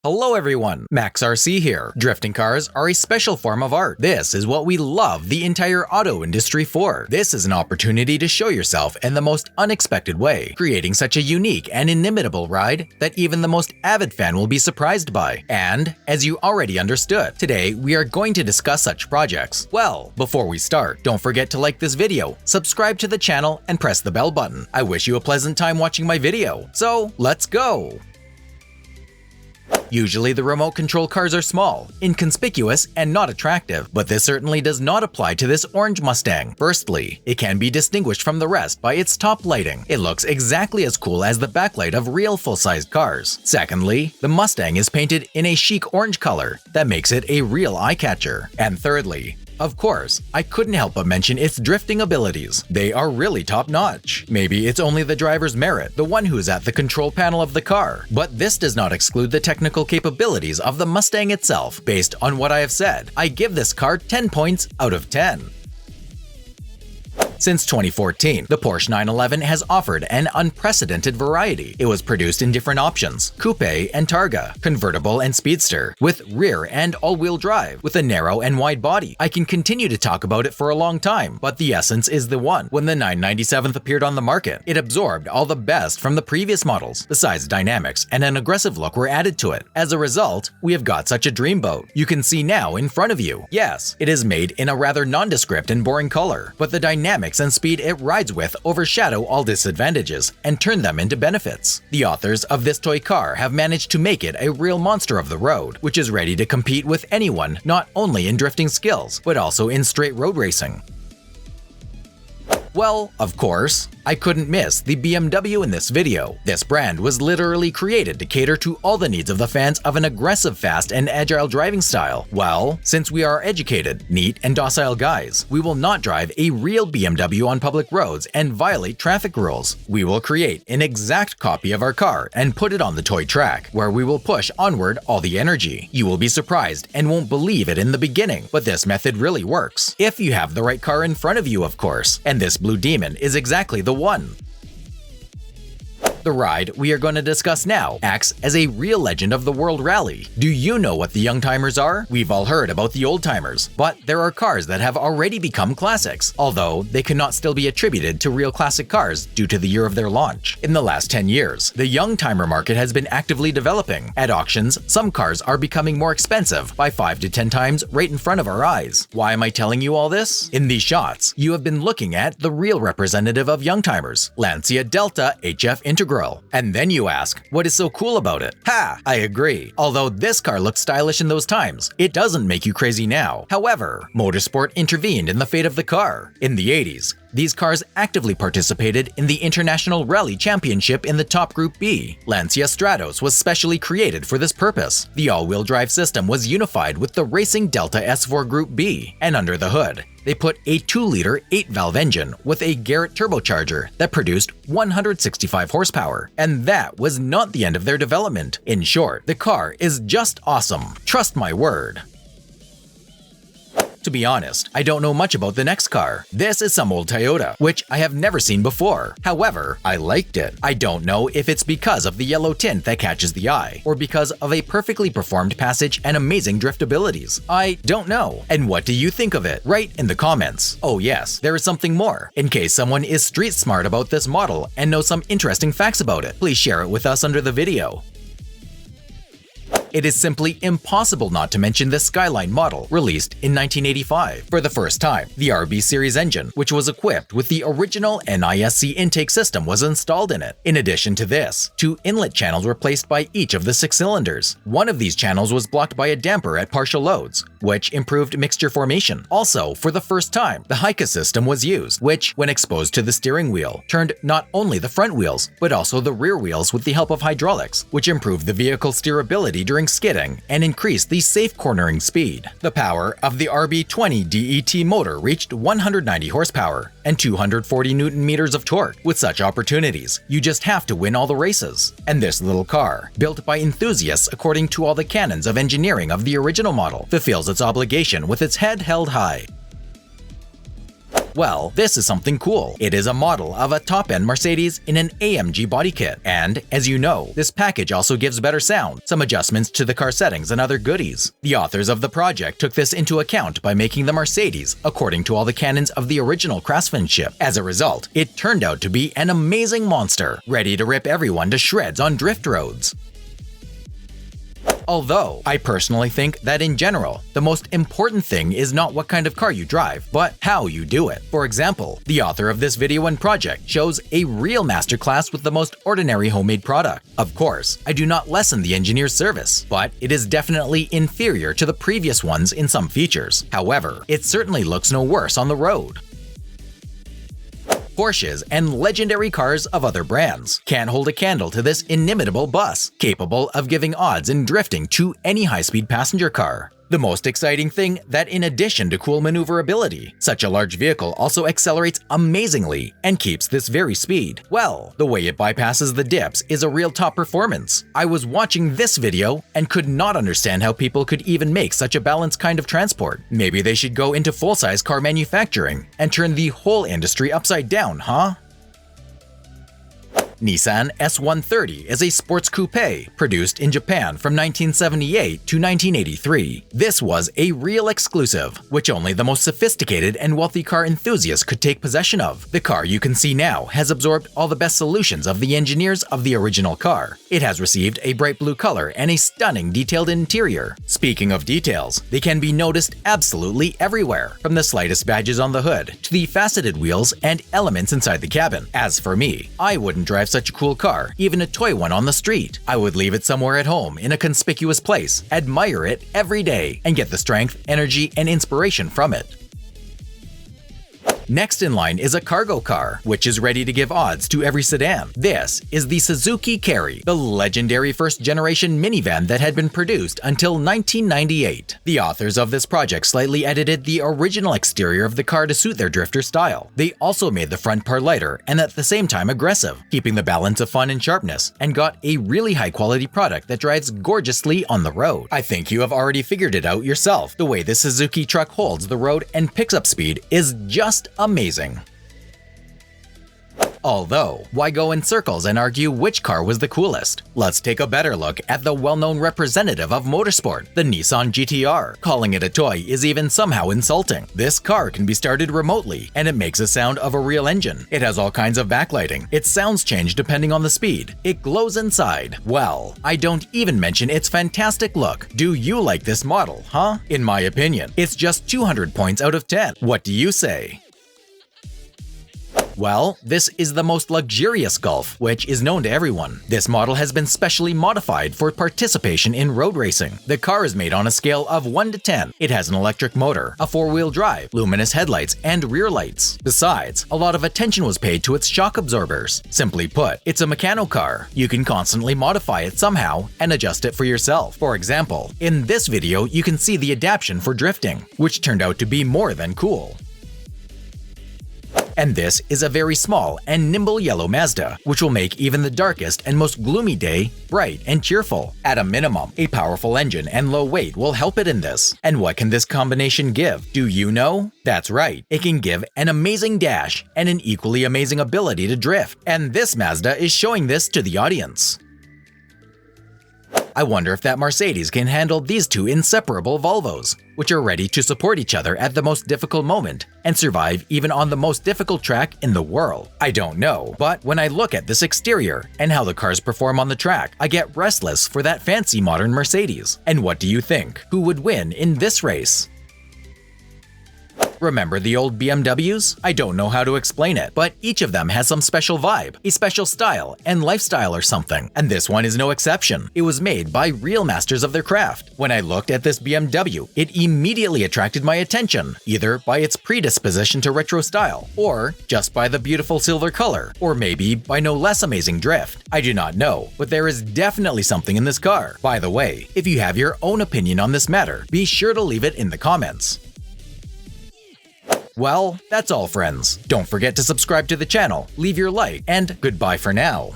Hello everyone, Max RC here. Drifting cars are a special form of art. This is what we love the entire auto industry for. This is an opportunity to show yourself in the most unexpected way, creating such a unique and inimitable ride that even the most avid fan will be surprised by. And, as you already understood, today we are going to discuss such projects. Well, before we start, don't forget to like this video, subscribe to the channel, and press the bell button. I wish you a pleasant time watching my video. So, let's go! Usually the remote control cars are small, inconspicuous, and not attractive, but this certainly does not apply to this orange Mustang. Firstly, it can be distinguished from the rest by its top lighting. It looks exactly as cool as the backlight of real full-sized cars. Secondly, the Mustang is painted in a chic orange color that makes it a real eye-catcher. And thirdly, of course, I couldn't help but mention its drifting abilities. They are really top-notch. Maybe it's only the driver's merit, the one who's at the control panel of the car. But this does not exclude the technical capabilities of the Mustang itself. Based on what I have said, I give this car 10 points out of 10. Since 2014, the Porsche 911 has offered an unprecedented variety. It was produced in different options: coupe and targa, convertible and speedster, with rear and all-wheel drive, with a narrow and wide body. I can continue to talk about it for a long time, but the essence is the one. When the 997 appeared on the market, it absorbed all the best from the previous models. Besides, dynamics and an aggressive look were added to it. As a result, we have got such a dreamboat. You can see now in front of you. Yes, it is made in a rather nondescript and boring color, but the dynamics and speed it rides with overshadow all disadvantages and turn them into benefits. The authors of this toy car have managed to make it a real monster of the road, which is ready to compete with anyone not only in drifting skills, but also in straight road racing. Well, of course, I couldn't miss the BMW in this video. This brand was literally created to cater to all the needs of the fans of an aggressive, fast, and agile driving style. Well, since we are educated, neat, and docile guys, we will not drive a real BMW on public roads and violate traffic rules. We will create an exact copy of our car and put it on the toy track, where we will push onward all the energy. You will be surprised and won't believe it in the beginning, but this method really works. If you have the right car in front of you, of course, and this Blue Demon is exactly the one. The ride we are going to discuss now acts as a real legend of the World Rally. Do you know what the young-timers are? We've all heard about the old-timers, but there are cars that have already become classics, although they cannot still be attributed to real classic cars due to the year of their launch. In the last 10 years, the young-timer market has been actively developing. At auctions, some cars are becoming more expensive by 5 to 10 times right in front of our eyes. Why am I telling you all this? In these shots, you have been looking at the real representative of young-timers, Lancia Delta HF Integral. And then you ask, what is so cool about it? Ha! I agree. Although this car looked stylish in those times, it doesn't make you crazy now. However, motorsport intervened in the fate of the car. In the 80s, these cars actively participated in the International Rally Championship in the Top Group B. Lancia Stratos was specially created for this purpose. The all-wheel drive system was unified with the Racing Delta S4 Group B, and under the hood, they put a 2-liter 8-valve engine with a Garrett turbocharger that produced 165 horsepower. And that was not the end of their development. In short, the car is just awesome. Trust my word. To be honest, I don't know much about the next car. This is some old Toyota, which I have never seen before. However, I liked it. I don't know if it's because of the yellow tint that catches the eye, or because of a perfectly performed passage and amazing drift abilities. I don't know. And what do you think of it? Write in the comments. Oh yes, there is something more. In case someone is street smart about this model and knows some interesting facts about it, please share it with us under the video. It is simply impossible not to mention the Skyline model, released in 1985. For the first time, the RB Series engine, which was equipped with the original NISC intake system, was installed in it. In addition to this, 2 inlet channels were placed by each of the 6 cylinders. One of these channels was blocked by a damper at partial loads, which improved mixture formation. Also, for the first time, the HICA system was used, which, when exposed to the steering wheel, turned not only the front wheels, but also the rear wheels with the help of hydraulics, which improved the vehicle's steerability during skidding and increased the safe cornering speed. The power of the RB20 DET motor reached 190 horsepower and 240 Nm of torque. With such opportunities, you just have to win all the races. And this little car, built by enthusiasts according to all the canons of engineering of the original model, fulfills its obligation with its head held high. Well, this is something cool. It is a model of a top-end Mercedes in an AMG body kit, and, as you know, this package also gives better sound, some adjustments to the car settings, and other goodies. The authors of the project took this into account by making the Mercedes according to all the canons of the original craftsmanship. As a result, it turned out to be an amazing monster, ready to rip everyone to shreds on drift roads. Although, I personally think that in general, the most important thing is not what kind of car you drive, but how you do it. For example, the author of this video and project shows a real masterclass with the most ordinary homemade product. Of course, I do not lessen the engineer's service, but it is definitely inferior to the previous ones in some features. However, it certainly looks no worse on the road. Porsches and legendary cars of other brands can't hold a candle to this inimitable bus, capable of giving odds in drifting to any high-speed passenger car. The most exciting thing that in addition to cool maneuverability, such a large vehicle also accelerates amazingly and keeps this very speed. Well, the way it bypasses the dips is a real top performance. I was watching this video and could not understand how people could even make such a balanced kind of transport. Maybe they should go into full-size car manufacturing and turn the whole industry upside down, huh? Nissan S130 is a sports coupe produced in Japan from 1978 to 1983. This was a real exclusive, which only the most sophisticated and wealthy car enthusiasts could take possession of. The car you can see now has absorbed all the best solutions of the engineers of the original car. It has received a bright blue color and a stunning detailed interior. Speaking of details, they can be noticed absolutely everywhere, from the slightest badges on the hood to the faceted wheels and elements inside the cabin. As for me, I wouldn't drive such a cool car, even a toy one on the street. I would leave it somewhere at home in a conspicuous place, admire it every day, and get the strength, energy, and inspiration from it. Next in line is a cargo car, which is ready to give odds to every sedan. This is the Suzuki Carry, the legendary first-generation minivan that had been produced until 1998. The authors of this project slightly edited the original exterior of the car to suit their drifter style. They also made the front part lighter and at the same time aggressive, keeping the balance of fun and sharpness, and got a really high-quality product that drives gorgeously on the road. I think you have already figured it out yourself. The way this Suzuki truck holds the road and picks up speed is just amazing. Although, why go in circles and argue which car was the coolest? Let's take a better look at the well-known representative of motorsport, the Nissan GT-R. Calling it a toy is even somehow insulting. This car can be started remotely, and it makes a sound of a real engine. It has all kinds of backlighting. Its sounds change depending on the speed. It glows inside. Well, I don't even mention its fantastic look. Do you like this model, huh? In my opinion, it's just 200 points out of 10. What do you say? Well, this is the most luxurious Golf, which is known to everyone. This model has been specially modified for participation in road racing. The car is made on a scale of 1 to 10. It has an electric motor, a four-wheel drive, luminous headlights, and rear lights. Besides, a lot of attention was paid to its shock absorbers. Simply put, it's a mechano car. You can constantly modify it somehow and adjust it for yourself. For example, in this video you can see the adaptation for drifting, which turned out to be more than cool. And this is a very small and nimble yellow Mazda, which will make even the darkest and most gloomy day bright and cheerful. At a minimum, a powerful engine and low weight will help it in this. And what can this combination give? Do you know? That's right, it can give an amazing dash and an equally amazing ability to drift. And this Mazda is showing this to the audience. I wonder if that Mercedes can handle these two inseparable Volvos, which are ready to support each other at the most difficult moment and survive even on the most difficult track in the world. I don't know, but when I look at this exterior and how the cars perform on the track, I get restless for that fancy modern Mercedes. And what do you think? Who would win in this race? Remember the old BMWs? I don't know how to explain it, but each of them has some special vibe, a special style and lifestyle or something, and this one is no exception. It was made by real masters of their craft. When I looked at this BMW, it immediately attracted my attention, either by its predisposition to retro style, or just by the beautiful silver color, or maybe by no less amazing drift. I do not know, but there is definitely something in this car. By the way, if you have your own opinion on this matter, be sure to leave it in the comments. Well, that's all friends. Don't forget to subscribe to the channel, leave your like, and goodbye for now.